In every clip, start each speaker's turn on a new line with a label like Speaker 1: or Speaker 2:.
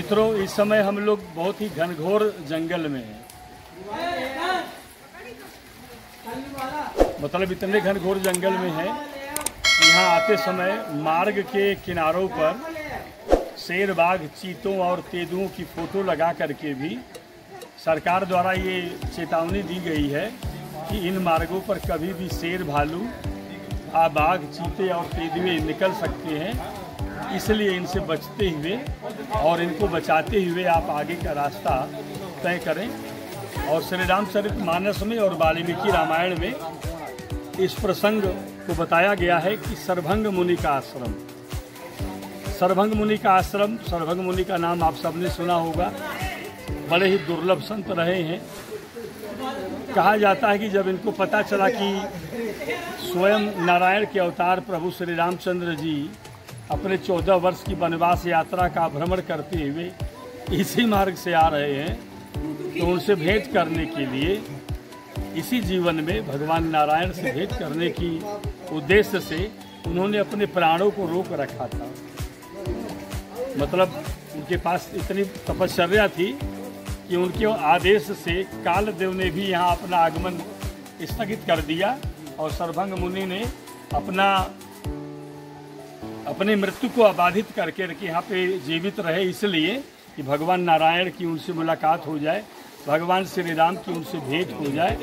Speaker 1: मित्रों, इस समय हम लोग बहुत ही घनघोर जंगल में हैं। मतलब इतने घनघोर जंगल में हैं, यहाँ आते समय मार्ग के किनारों पर शेर, बाघ, चीतों और तेंदुओं की फ़ोटो लगा करके भी सरकार द्वारा ये चेतावनी दी गई है कि इन मार्गों पर कभी भी शेर, भालू, बाघ, चीते और तेंदुए निकल सकते हैं। इसलिए इनसे बचते हुए और इनको बचाते हुए आप आगे का रास्ता तय करें। और श्री रामचरितमानस में और वाल्मीकि रामायण में इस प्रसंग को बताया गया है कि सरभंग मुनि का आश्रम। सरभंग मुनि का आश्रम, सरभंग मुनि का नाम आप सबने सुना होगा। बड़े ही दुर्लभ संत रहे हैं। कहा जाता है कि जब इनको पता चला कि स्वयं नारायण के अवतार प्रभु श्री रामचंद्र जी अपने 14 वर्ष की वनवास यात्रा का भ्रमण करते हुए इसी मार्ग से आ रहे हैं, तो उनसे भेंट करने के लिए इसी जीवन में भगवान नारायण से भेंट करने की उद्देश्य से उन्होंने अपने प्राणों को रोक रखा था। मतलब उनके पास इतनी तपश्चर्या थी कि उनके आदेश से कालदेव ने भी यहाँ अपना आगमन स्थगित कर दिया और सरभंग मुनि ने अपने मृत्यु को अबाधित करके यहाँ पे जीवित रहे, इसलिए कि भगवान नारायण की उनसे मुलाकात हो जाए, भगवान श्री राम की उनसे भेंट हो जाए।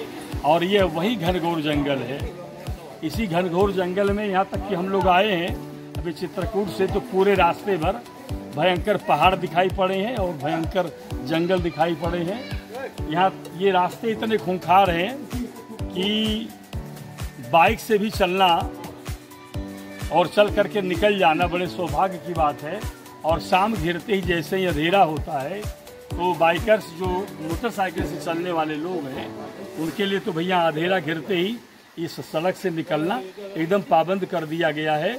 Speaker 1: और ये वही घनघोर जंगल है। इसी घनघोर जंगल में यहाँ तक कि हम लोग आए हैं अभी चित्रकूट से, तो पूरे रास्ते भर भयंकर पहाड़ दिखाई पड़े हैं और भयंकर जंगल दिखाई पड़े हैं। यहाँ ये रास्ते इतने खूंखार हैं कि बाइक से भी चलना और चल करके निकल जाना बड़े सौभाग्य की बात है। और शाम घिरते ही जैसे ही अंधेरा होता है तो बाइकर्स जो मोटरसाइकिल से चलने वाले लोग हैं उनके लिए तो भैया अंधेरा घिरते ही इस सड़क से निकलना एकदम पाबंद कर दिया गया है।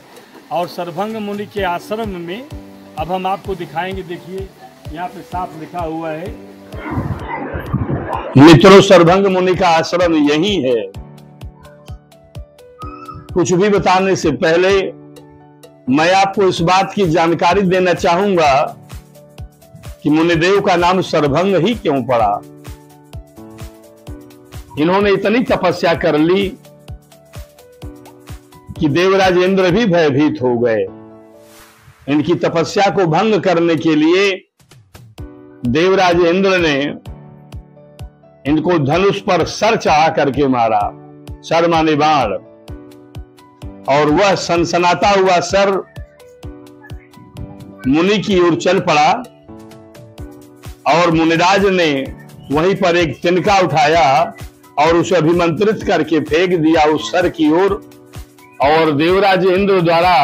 Speaker 1: और सरभंग मुनि के आश्रम में अब हम आपको दिखाएंगे। देखिए यहाँ पे साफ लिखा हुआ है।
Speaker 2: मित्रों, सरभंग मुनि का आश्रम यही है। कुछ भी बताने से पहले मैं आपको इस बात की जानकारी देना चाहूंगा कि मुनिदेव का नाम सरभंग ही क्यों पड़ा। इन्होंने इतनी तपस्या कर ली कि देवराज इंद्र भी भयभीत हो गए। इनकी तपस्या को भंग करने के लिए देवराज इंद्र ने इनको धनुष पर सर चढ़ा करके मारा। सर माने बाण। और वह सनसनाता हुआ सर मुनि की ओर चल पड़ा और मुनिराज ने वहीं पर एक तिनका उठाया और उसे अभिमंत्रित करके फेंक दिया उस सर की ओर। और देवराज इंद्र द्वारा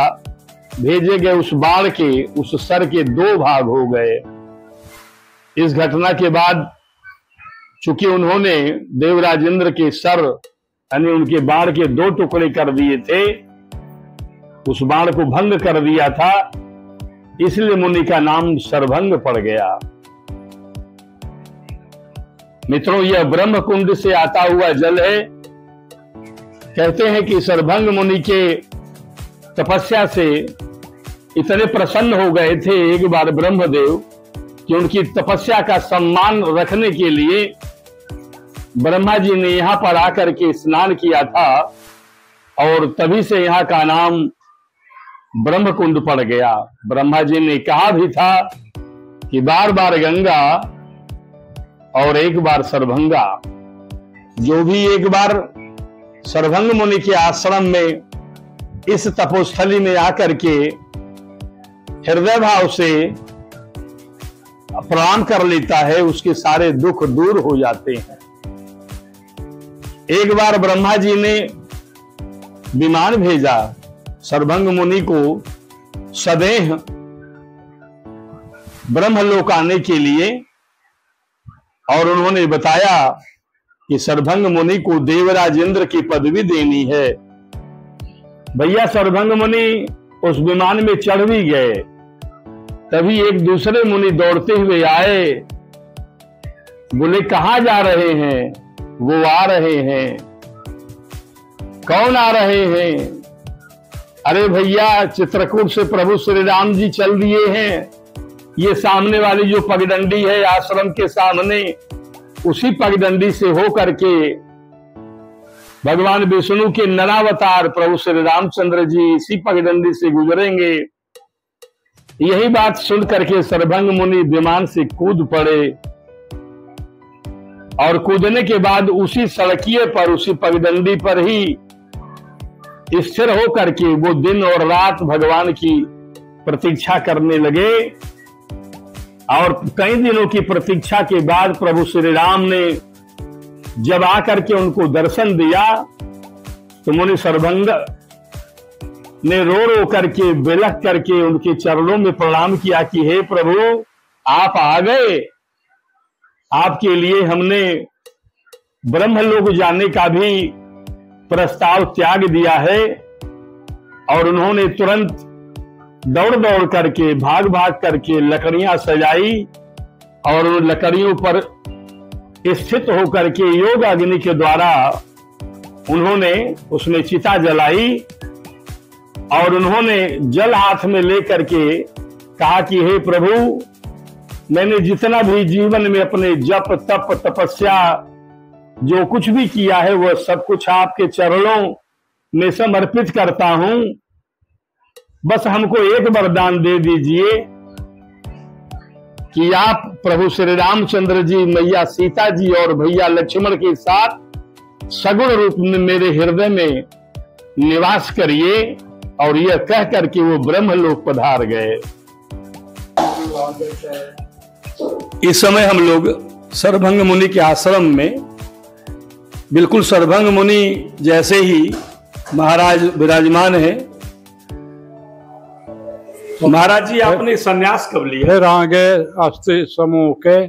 Speaker 2: भेजे गए उस बाण के उस सर के 2 भाग हो गए। इस घटना के बाद चूंकि उन्होंने देवराज इंद्र के सर यानी उनके बाण के 2 टुकड़े कर दिए थे, उस बाण को भंग कर दिया था, इसलिए मुनि का नाम सरभंग पड़ गया। मित्रों, यह ब्रह्म कुंड से आता हुआ जल है। कहते हैं कि सरभंग मुनि के तपस्या से इतने प्रसन्न हो गए थे एक बार ब्रह्मदेव कि उनकी तपस्या का सम्मान रखने के लिए ब्रह्मा जी ने यहां पर आकर के स्नान किया था और तभी से यहां का नाम ब्रह्म कुंड पड़ गया। ब्रह्मा जी ने कहा भी था कि बार बार गंगा और एक बार सरभंगा। जो भी एक बार सरभंग मुनि के आश्रम में इस तपोस्थली में आकर के हृदय भाव से प्रणाम कर लेता है, उसके सारे दुख दूर हो जाते हैं। एक बार ब्रह्मा जी ने विमान भेजा सरभंग मुनि को सदेह ब्रह्मलोक आने के लिए और उन्होंने बताया कि सरभंग मुनि को देवराज इंद्र की पदवी देनी है। भैया सरभंग मुनि उस विमान में चढ़ भी गए। तभी एक दूसरे मुनि दौड़ते हुए आए। बोले, कहां जा रहे हैं? वो आ रहे हैं। कौन आ रहे हैं? अरे भैया, चित्रकूट से प्रभु श्री राम जी चल दिए हैं। ये सामने वाली जो पगडंडी है आश्रम के सामने, उसी पगडंडी से हो करके भगवान विष्णु के नरावतार प्रभु श्री रामचंद्र जी इसी पगडंडी से गुजरेंगे। यही बात सुन करके सरभंग मुनि विमान से कूद पड़े और कूदने के बाद उसी सड़किए पर, उसी पगडंडी पर ही स्थिर हो करके वो दिन और रात भगवान की प्रतीक्षा करने लगे। और कई दिनों की प्रतीक्षा के बाद प्रभु श्री राम ने जब आकर के उनको दर्शन दिया तो मुनि सरभंग ने रो रो करके बिलख करके उनके चरणों में प्रणाम किया कि हे प्रभु, आप आ गए। आपके लिए हमने ब्रह्मलोक जाने का भी प्रस्ताव त्याग दिया है। और उन्होंने तुरंत दौड़ दौड़ करके, भाग भाग करके लकड़ियां सजाई और उन लकड़ियों पर स्थित होकर के योग अग्नि के द्वारा उन्होंने उसमें चिता जलाई और उन्होंने जल हाथ में लेकर के कहा कि हे प्रभु, मैंने जितना भी जीवन में अपने जप तप तपस्या जो कुछ भी किया है वह सब कुछ आपके चरणों में समर्पित करता हूं। बस हमको एक वरदान दे दीजिए कि आप प्रभु श्री रामचंद्र जी, मैया सीता जी और भैया लक्ष्मण के साथ सगुण रूप में मेरे हृदय में निवास करिए। और यह कह करके वो ब्रह्मलोक पधार गए। इस समय हम लोग सरभंग मुनि के आश्रम में, बिल्कुल सरभंग मुनि जैसे ही महाराज विराजमान है। महाराज जी, आपने संन्यास कब लिया?
Speaker 3: फिर आगे अस्थि समूह के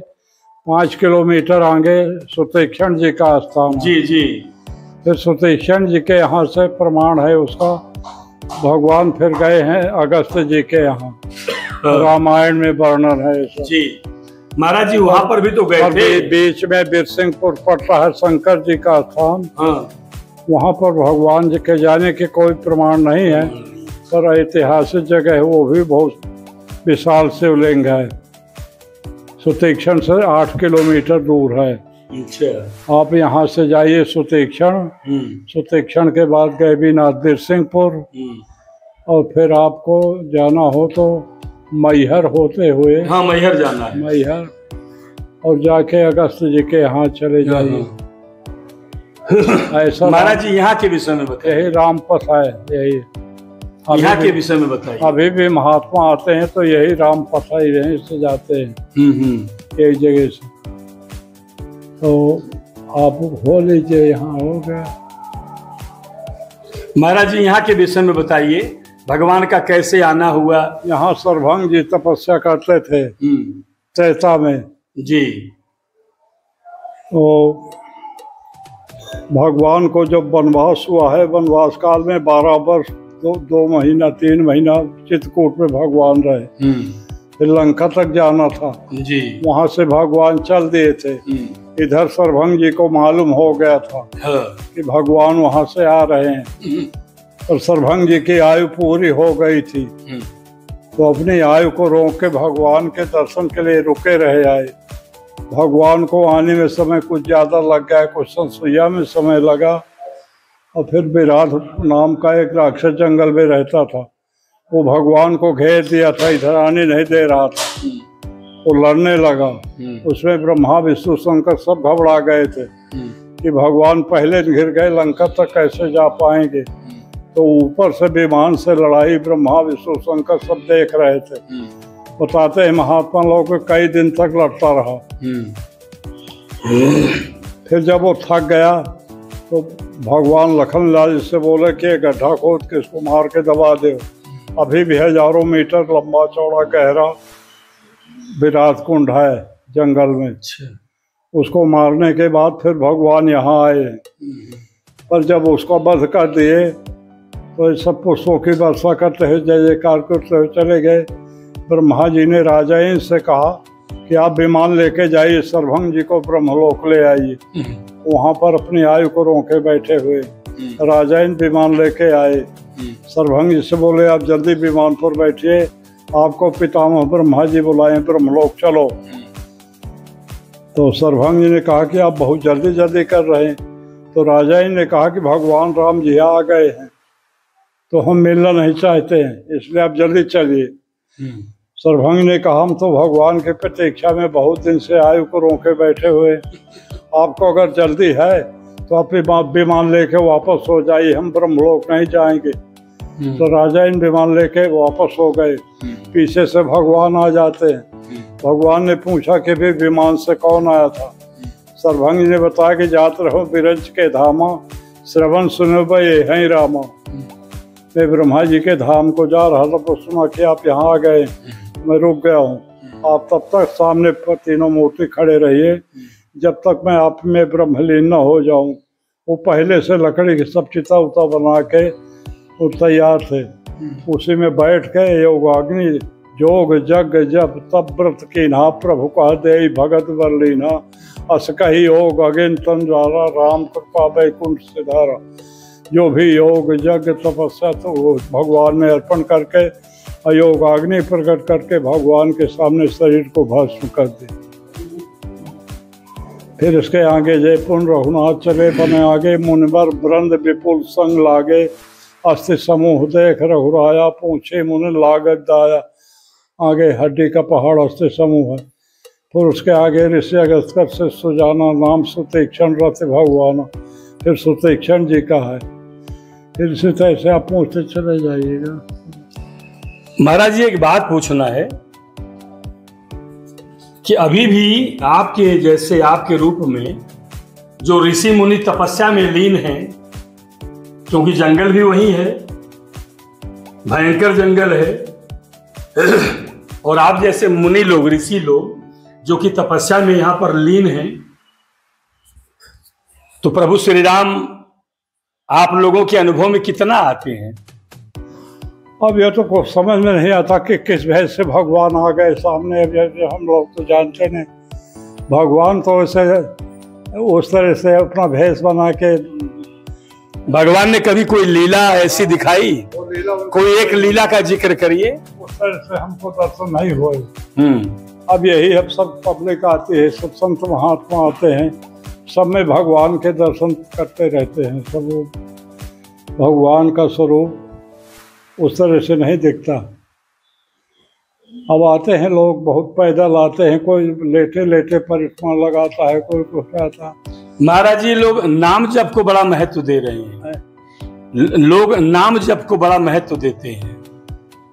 Speaker 3: 5 किलोमीटर आगे सुतेक्षण जी का स्थान।
Speaker 1: जी जी।
Speaker 3: फिर सुतेक्षण जी के यहाँ से प्रमाण है उसका, भगवान फिर गए हैं अगस्त जी के यहाँ। रामायण में वर्णन है इसका।
Speaker 1: जी महाराज जी, वहाँ पर भी तो गए थे।
Speaker 3: बीच में बीरसिंहपुर पड़ता है शंकर जी का स्थान। वहाँ पर भगवान जी के जाने के कोई प्रमाण नहीं है, पर ऐतिहासिक जगह है, वो भी बहुत विशाल शिवलिंग है। सुतेक्षण से 8 किलोमीटर दूर है।
Speaker 1: अच्छा।
Speaker 3: आप यहाँ से जाइए सुतेक्षण, सुतेक्षण के बाद गए बिना बीरसिंहपुर, और फिर आपको जाना हो तो मैहर होते हुए,
Speaker 1: हाँ मैहर जाना है,
Speaker 3: मैहर, और जाके अगस्त जी के यहाँ चले जाइए। ऐसा
Speaker 1: महाराज जी यहाँ के विषय में बताइए।
Speaker 3: यही रामपथ है, यही
Speaker 1: यहाँ के विषय में बताइए।
Speaker 3: अभी भी महात्मा आते हैं तो यही रामपथ है, यहीं से जाते हैं एक जगह से। तो आप हो लीजिए, यहाँ हो गया।
Speaker 1: महाराज जी यहाँ के विषय में बताइए, भगवान का कैसे आना हुआ?
Speaker 3: यहाँ सरभंग जी तपस्या करते थे त्रेता में।
Speaker 1: जी।
Speaker 3: तो भगवान को जब वनवास हुआ है, वनवास काल में 12 वर्ष 2 महीना 3 महीना चित्रकूट में भगवान रहे। फिर लंका तक जाना था
Speaker 1: जी,
Speaker 3: वहाँ से भगवान चल दिए थे। इधर सरभंग जी को मालूम हो गया था कि भगवान वहाँ से आ रहे हैं, और सरभंग जी की आयु पूरी हो गई थी। तो अपनी आयु को रोक के भगवान के दर्शन के लिए रुके रहे आए। भगवान को आने में समय कुछ ज़्यादा लग गया, कुछ संसुईया में समय लगा। और फिर विराट नाम का एक राक्षस जंगल में रहता था, वो भगवान को घेर दिया था, इधर आने नहीं दे रहा था। वो लड़ने लगा, उसमें ब्रह्मा विष्णु शंकर सब घबरा गए थे कि भगवान पहले घिर गए, लंका तक कैसे जा पाएंगे। तो ऊपर से विमान से लड़ाई ब्रह्मा विष्णु शंकर सब देख रहे थे। बताते हैं महात्मा लोग कई दिन तक लड़ता रहा। फिर जब वो थक गया तो भगवान लखनलाल से बोले कि गड्ढा खोद के इसको मार के दबा दो। अभी भी हजारों मीटर लंबा चौड़ा गहरा विराट कुंड है जंगल में। उसको मारने के बाद फिर भगवान यहाँ आए। पर जब उसको वध कर दिए तो सब पुष्पों की वर्षा करते हुए जय जयकार करते हुए चले गए। ब्रह्मा जी ने राजायन से कहा कि आप विमान लेके जाइए, सरभंग जी को ब्रह्मलोक ले आइए। वहाँ पर अपनी आयु को रोके बैठे हुए राजायन विमान लेके आए। सरभंग जी से बोले आप जल्दी विमान पर बैठिए, आपको पितामह ब्रह्मा जी बुलाए, ब्रह्मलोक चलो। तो सर्वभंग जी ने कहा कि आप बहुत जल्दी जल्दी कर रहे हैं। तो राजा जी ने कहा कि भगवान राम जी आ गए हैं, तो हम मिलना नहीं चाहते हैं, इसलिए आप जल्दी चलिए। सर्वभंग ने कहा हम तो भगवान के प्रतीक्षा में बहुत दिन से आयु को रोके बैठे हुए, आपको अगर जल्दी है तो आप विमान लेके वापस हो जाइए, हम ब्रह्मलोक नहीं जाएंगे। तो राजा इन विमान लेके वापस हो गए। पीछे से भगवान आ जाते हैं। भगवान ने पूछा कि भी विमान से कौन आया था। सर्वभंग ने बताया कि जात रहो बिरंज के धामा, श्रवण सुनो ये हैं रामा। मैं ब्रह्मा जी के धाम को जा रहा था, तो सुना कि आप यहाँ आ गए, मैं रुक गया हूँ। आप तब तक सामने तीनों मूर्ति खड़े रहिए जब तक मैं आप में ब्रह्मलीन न हो जाऊं। वो पहले से लकड़ी की सब चिता उता बना के वो तैयार थे। उसी में बैठ के योगाग्नि जोग जग जब तब व्रत कीन्हा, प्रभु कह दे भगत बरलीना। अस कही योग अगिन तंजारा, राम कृपा वैकुंठ सिधारा। जो भी योग जग तपस्या तो वो भगवान में अर्पण करके अयोगाग्नि प्रकट करके भगवान के सामने शरीर को भस्म कर दे। फिर इसके आगे जयपुर रघुनाथ चले बने आगे, मुनिवर वृंद विपुल संग लागे। अस्थि समूह देख रघुराया, पूछे मुनि लागत दाया। आगे हड्डी का पहाड़ अस्थि समूह है। फिर उसके आगे ऋषि अगस्त्य से सुजाना, नाम सुतीक्षण रथ भगवान। फिर सुतीक्षण जी का है। फिर इसी तरह से आप पूछते चले जाइएगा।
Speaker 1: महाराज जी एक बात पूछना है कि अभी भी आपके जैसे आपके रूप में जो ऋषि मुनि तपस्या में लीन हैं, क्योंकि जंगल भी वही है, भयंकर जंगल है, और आप जैसे मुनि लोग, ऋषि लोग जो कि तपस्या में यहां पर लीन हैं, तो प्रभु श्री राम आप लोगों के अनुभव में कितना आते हैं?
Speaker 3: अब यह तो कुछ समझ में नहीं आता कि किस भेष से भगवान आ गए सामने। अब हम लोग तो जानते नहीं, भगवान तो ऐसे उस तरह से अपना भेष बना के।
Speaker 1: भगवान ने कभी कोई लीला ऐसी दिखाई? कोई एक लीला का जिक्र करिए।
Speaker 3: उस तरह से हमको दर्शन नहीं हुए। अब यही अब सब पब्लिक आती है, सब संत महात्मा आते हैं, सब में भगवान के दर्शन करते रहते हैं। सब भगवान का स्वरूप उस तरह से नहीं दिखता। अब आते हैं लोग, बहुत पैदल आते हैं, कोई लेटे लेटे परिक्रमा लगाता है, कोई कुछ आता।
Speaker 1: महाराज जी लोग नाम जप को बड़ा महत्व दे रहे हैं। लोग नाम जप को बड़ा महत्व देते हैं।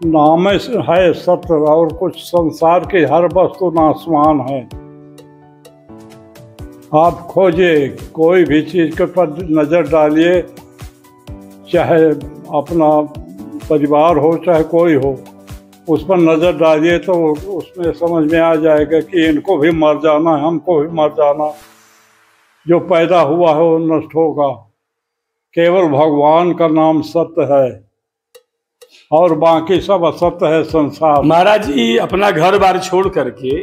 Speaker 3: नाम है सत्य, और कुछ संसार की हर वस्तु नाशवान है। आप खोजिए, कोई भी चीज के पर नजर डालिए, चाहे अपना परिवार हो चाहे कोई हो, उस पर नजर डालिए तो उसमें समझ में आ जाएगा कि इनको भी मर जाना है, हमको भी मर जाना। जो पैदा हुआ है वो नष्ट होगा। केवल भगवान का नाम सत्य है और बाकी सब असत्य है संसार।
Speaker 1: महाराज जी अपना घर बार छोड़ करके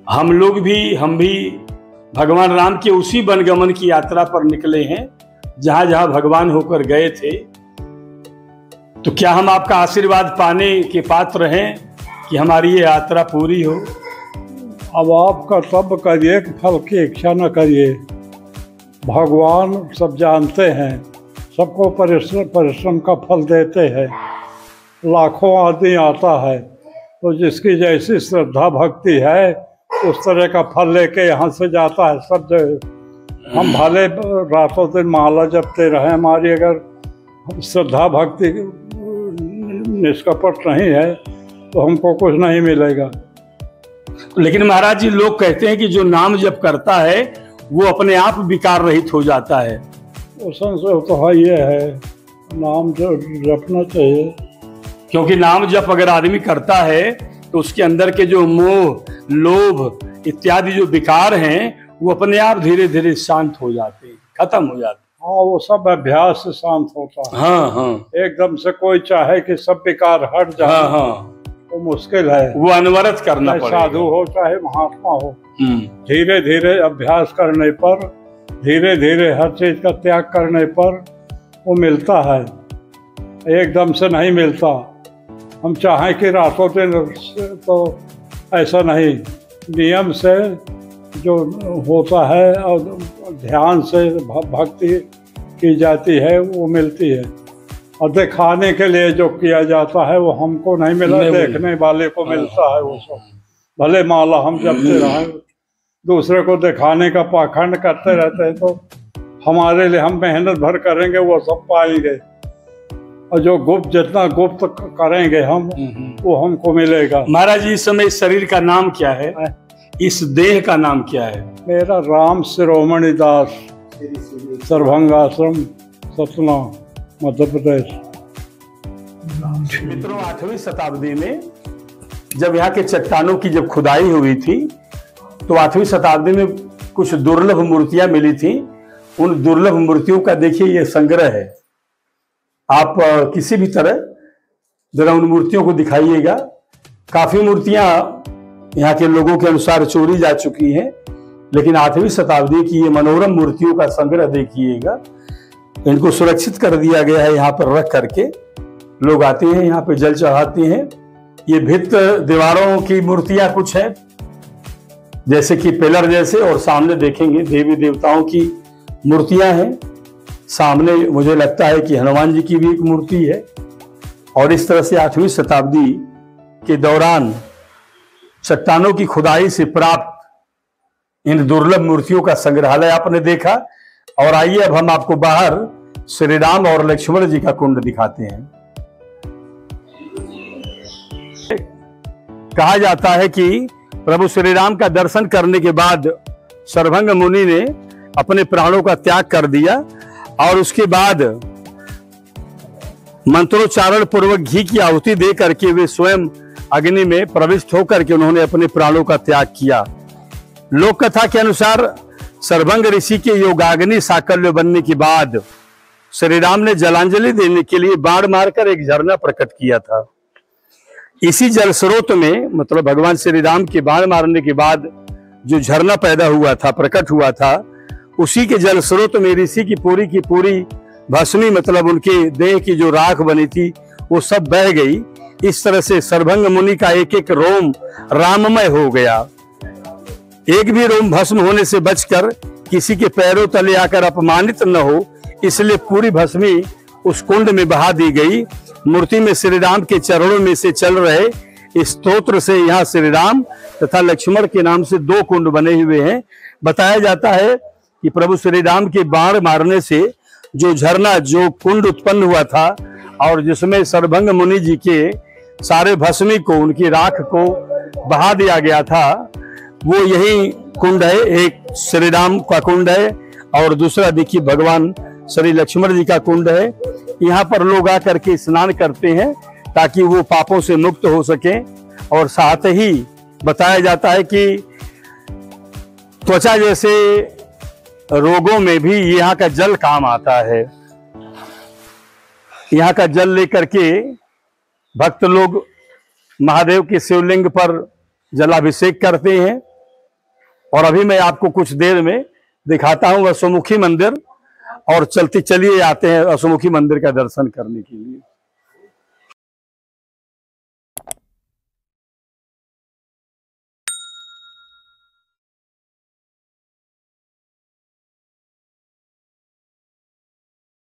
Speaker 1: हम भी भगवान राम के उसी वनगमन की यात्रा पर निकले हैं जहां जहां भगवान होकर गए थे। तो क्या हम आपका आशीर्वाद पाने के पात्र हैं कि हमारी ये यात्रा पूरी हो?
Speaker 3: अब आप कर्तव्य करिए, फल की इच्छा न करिए। भगवान सब जानते हैं, सबको परिश्रम का फल देते हैं। लाखों आदमी आता है, तो जिसकी जैसी श्रद्धा भक्ति है उस तरह का फल लेके यहाँ से जाता है। सब जगह हम भले रातों दिन माला जपते रहे, हमारी अगर श्रद्धा भक्ति निष्कपट नहीं है तो हमको कुछ नहीं मिलेगा।
Speaker 1: लेकिन महाराज जी लोग कहते हैं कि जो नाम जप करता है वो अपने आप विकार रहित हो जाता है।
Speaker 3: उस संशय तो है, ये है नाम जपना चाहिए।
Speaker 1: क्योंकि नाम जप अगर आदमी करता है तो उसके अंदर के जो मोह, लोभ इत्यादि जो विकार हैं वो अपने आप धीरे धीरे शांत हो जाते हैं, खत्म हो जाते हैं।
Speaker 3: हाँ, वो सब अभ्यास से शांत होता है।
Speaker 1: हाँ हाँ,
Speaker 3: एकदम से कोई चाहे कि सब विकार हट जाए,
Speaker 1: हाँ हाँ,
Speaker 3: तो मुश्किल है।
Speaker 1: वो अनवरत करना पड़ेगा।
Speaker 3: साधु हो चाहे महात्मा हो, धीरे धीरे अभ्यास करने पर, धीरे धीरे हर चीज का त्याग करने पर वो मिलता है, एकदम से नहीं मिलता। हम चाहें कि रातों दिन तो ऐसा नहीं, नियम से जो होता है और ध्यान से भक्ति की जाती है वो मिलती है। और दिखाने के लिए जो किया जाता है वो हमको नहीं मिला, देखने वाले को मिलता है। वो सब भले माला हम जपते रहे, दूसरे को दिखाने का पाखंड करते रहते हैं तो हमारे लिए हम मेहनत भर करेंगे वो सब पाएंगे, और जो गुप्त जितना गुप्त करेंगे हम वो हमको मिलेगा।
Speaker 1: महाराज जी, इस समय इस शरीर का नाम क्या है? इस देह का नाम क्या है?
Speaker 3: मेरा राम शिरोमणि दास, सरभंग आश्रम, सतना, मध्य प्रदेश।
Speaker 1: मित्रों, 8वीं शताब्दी में जब यहाँ के चट्टानों की जब खुदाई हुई थी तो 8वीं शताब्दी में कुछ दुर्लभ मूर्तियां मिली थी। उन दुर्लभ मूर्तियों का देखिए ये संग्रह है। आप किसी भी तरह जरा उन मूर्तियों को दिखाइएगा। काफी मूर्तियां यहाँ के लोगों के अनुसार चोरी जा चुकी हैं, लेकिन 8वीं शताब्दी की ये मनोरम मूर्तियों का संग्रह देखिएगा। इनको सुरक्षित कर दिया गया है, यहाँ पर रख करके लोग आते हैं, यहाँ पे जल चढ़ाते हैं। ये भित्त दीवारों की मूर्तियां कुछ हैं, जैसे कि पिलर जैसे, और सामने देखेंगे देवी देवताओं की मूर्तियां हैं। सामने मुझे लगता है कि हनुमान जी की भी एक मूर्ति है। और इस तरह से 8वीं शताब्दी के दौरान चट्टानों की खुदाई से प्राप्त इन दुर्लभ मूर्तियों का संग्रहालय आपने देखा। और आइए अब हम आपको बाहर श्री राम और लक्ष्मण जी का कुंड दिखाते हैं। कहा जाता है कि प्रभु श्री राम का दर्शन करने के बाद सरभंग मुनि ने अपने प्राणों का त्याग कर दिया और उसके बाद मंत्रोच्चारण पूर्वक घी की आहुति दे करके वे स्वयं अग्नि में प्रविष्ट होकर के उन्होंने अपने प्राणों का त्याग किया। लोक कथा के अनुसार सरभंग ऋषि के योगाग्नि साकल्य बनने के बाद श्री राम ने जलांजलि देने के लिए बाण मारकर एक झरना प्रकट किया था। इसी जल स्रोत में, मतलब भगवान श्री राम के बाण मारने के बाद जो झरना पैदा हुआ था, प्रकट हुआ था, उसी के जल स्रोत में ऋषि की पूरी भस्मी, मतलब उनके देह की जो राख बनी थी वो सब बह गई। इस तरह से सरभंग मुनि का एक एक रोम राममय हो गया। एक भी रोम भस्म होने से बचकर किसी के पैरों तले आकर अपमानित न हो, इसलिए पूरी भस्मी उस कुंड में बहा दी गई। मूर्ति में श्री राम के चरणों में से चल रहे इस स्तोत्र से यहाँ श्री राम तथा लक्ष्मण के नाम से 2 कुंड बने हुए हैं। बताया जाता है कि प्रभु श्री राम के बाण मारने से जो झरना, जो कुंड उत्पन्न हुआ था और जिसमें सरभंग मुनि जी के सारे भस्मी को, उनकी राख को बहा दिया गया था, वो यही कुंड है। एक श्री राम का कुंड है और दूसरा देखिए भगवान श्री लक्ष्मण जी का कुंड है। यहाँ पर लोग आकर के स्नान करते हैं ताकि वो पापों से मुक्त हो सके। और साथ ही बताया जाता है कि त्वचा जैसे रोगों में भी यहाँ का जल काम आता है। यहाँ का जल लेकर के भक्त लोग महादेव के शिवलिंग पर जलाभिषेक करते हैं। और अभी मैं आपको कुछ देर में दिखाता हूँ असुमुखी मंदिर, और चलिए आते हैं असुमुखी मंदिर का दर्शन करने के लिए।